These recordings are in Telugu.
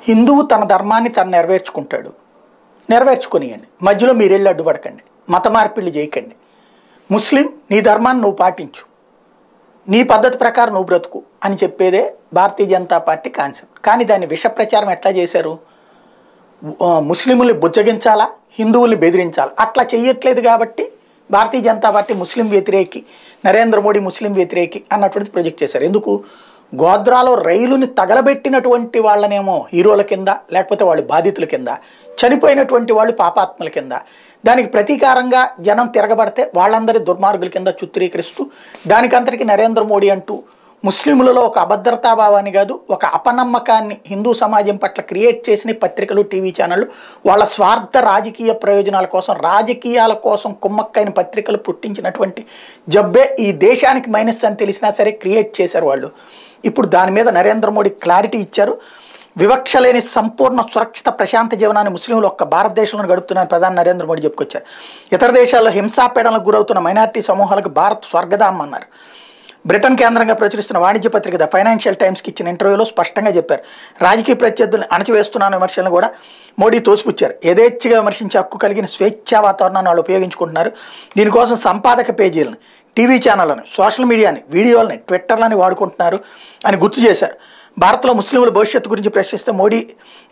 హిందువు తన ధర్మాన్ని తను నెరవేర్చుకుంటాడు, నెరవేర్చుకొనియండి, మధ్యలో మీరు వెళ్ళి అడ్డుపడకండి, మత మార్పిళ్ళు చేయకండి. ముస్లిం నీ ధర్మాన్ని నువ్వు పాటించు, నీ పద్ధతి ప్రకారం నువ్వు బ్రతుకు అని చెప్పేదే భారతీయ జనతా పార్టీ కాన్సెప్ట్. కానీ దాన్ని విష ప్రచారం ఎట్లా చేశారు? ముస్లింల్ని బుజ్జగించాలా, హిందువుల్ని బెదిరించాలా, అట్లా చెయ్యట్లేదు. కాబట్టి భారతీయ జనతా పార్టీ ముస్లిం వ్యతిరేకి, నరేంద్ర మోడీ ముస్లిం వ్యతిరేకి అన్నటువంటి ప్రొజెక్ట్ చేశారు. ఎందుకు? గోద్రాలో రైలుని తగలబెట్టినటువంటి వాళ్ళనేమో హీరోల కింద, లేకపోతే వాళ్ళు బాధితుల కింద, చనిపోయినటువంటి వాళ్ళు పాపాత్మల కింద, దానికి ప్రతీకారంగా జనం తిరగబడితే వాళ్ళందరి దుర్మార్గుల కింద చిత్రీకరిస్తూ, దానికంతటికి నరేంద్ర మోడీ అంటూ ముస్లింలలో ఒక అభద్రతాభావాన్ని కాదు, ఒక అపనమ్మకాన్ని హిందూ సమాజం పట్ల క్రియేట్ చేసిన పత్రికలు, టీవీ ఛానళ్ళు వాళ్ళ స్వార్థ రాజకీయ ప్రయోజనాల కోసం, రాజకీయాల కోసం కుమ్మక్కైన పత్రికలు పుట్టించినటువంటి జబ్బే ఈ దేశానికి మైనస్ అని తెలిసినా సరే క్రియేట్ చేశారు వాళ్ళు. ఇప్పుడు దాని మీద నరేంద్ర మోడీ క్లారిటీ ఇచ్చారు. వివక్ష లేని సంపూర్ణ సురక్షిత ప్రశాంత జీవనాన్ని ముస్లింలు ఒక్క భారతదేశంలో గడుపుతున్నారని ప్రధాని నరేంద్ర మోడీ చెప్పుకొచ్చారు. ఇతర దేశాల్లో హింసాపీడనలకు గురవుతున్న మైనారిటీ సమూహాలకు భారత్ స్వర్గధామం అన్నారు. బ్రిటన్ కేంద్రంగా ప్రచురిస్తున్న వాణిజ్య పత్రిక ద ఫైనాన్షియల్ టైమ్స్కి ఇచ్చిన ఇంటర్వ్యూలో స్పష్టంగా చెప్పారు. రాజకీయ ప్రత్యర్థులను అణచివేస్తున్న విమర్శలను కూడా మోడీ తోసిపుచ్చారు. యథేచ్ఛగా విమర్శించే హక్కు కలిగిన స్వేచ్ఛా వాతావరణాన్ని వాళ్ళు ఉపయోగించుకుంటున్నారు. దీనికోసం సంపాదక పేజీలను, టీవీ ఛానళ్లను, సోషల్ మీడియాని, వీడియోలని, ట్విట్టర్లని వాడుకుంటున్నారు అని గుర్తు చేశారు. భారత్లో ముస్లింల భవిష్యత్తు గురించి ప్రశ్నిస్తే మోడీ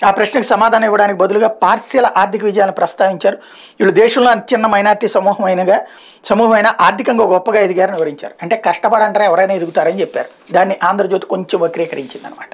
ఆ ప్రశ్నకు సమాధానం ఇవ్వడానికి బదులుగా పార్శియల ఆర్థిక విజయాలను ప్రస్తావించారు. వీళ్ళు దేశంలో అత్యన్న మైనార్టీ సమూహమైన ఆర్థికంగా గొప్పగా ఎదిగారని వివరించారు. అంటే కష్టపడంటారా ఎవరైనా ఎదుగుతారని చెప్పారు. దాన్ని ఆంధ్రజ్యోతి కొంచెం వక్రీకరించింది అనమాట.